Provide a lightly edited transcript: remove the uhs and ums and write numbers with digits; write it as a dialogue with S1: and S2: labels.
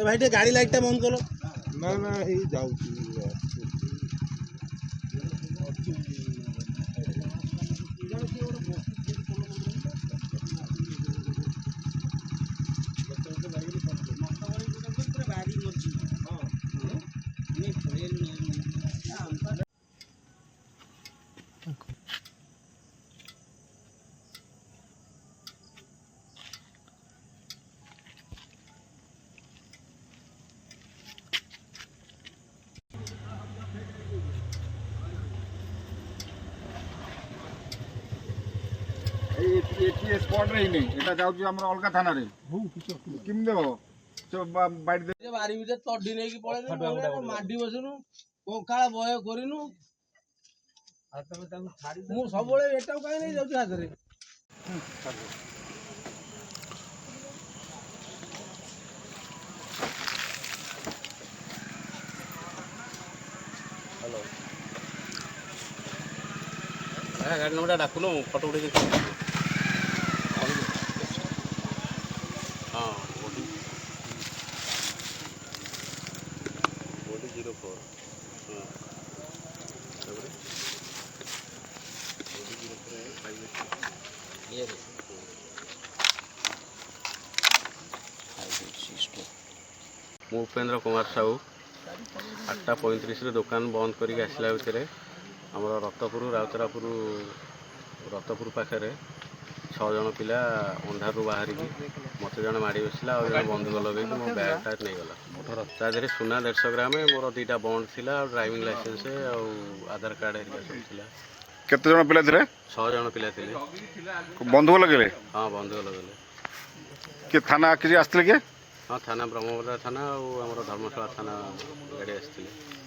S1: भाई टे गाड़ी लाइट टा बंद करो
S2: ना ना हे जाउची ये स्पॉट रही नहीं এটা যাଉଛି ଆମର ଅଲଗା ଥାନାରେ କେମିତି ଦେବ ସେ ବାଇଟ ଦେ
S1: ବାରି ଭିତରେ ତଡି ନେଇକି ପଳେଇଲୁ ମାଡି ବସିନୁ କାଳ ବୟ କରିନୁ ମୁଁ ସବୁବେଳେ ଏଟାକୁ କାହିଁ ନେଇ ଯାଉଛି ହାତରେ गाड़ी नंबर डाकुन फटो उठे हाँ 04 ମୁଁ ଉପେନ୍ଦ୍ର କୁମାର ସାହୁ 8:35 दुकान बंद करके आसला भितर आमर रतपुर रतपुर पाखे 6 जन पिला अंधारू बाहर मत जन माड़ी बसला और जन बंधुक लगे मो बैगटा नहीं गला तादेह सुना 150 ग्राम मोर 2टा बंड थिला ड्राइविंग लाइसेंस और आधार कार्ड सब थिला
S2: केते जन पिला थिले
S1: 6 जन पिला थिले
S2: बंधुक लगेले
S1: हाँ बंधुक लगेले
S2: के थाना किसी आस्ते के
S1: हाँ थाना ब्रह्मपुरा थाना और धर्मशाला थाना गाड़ी आसती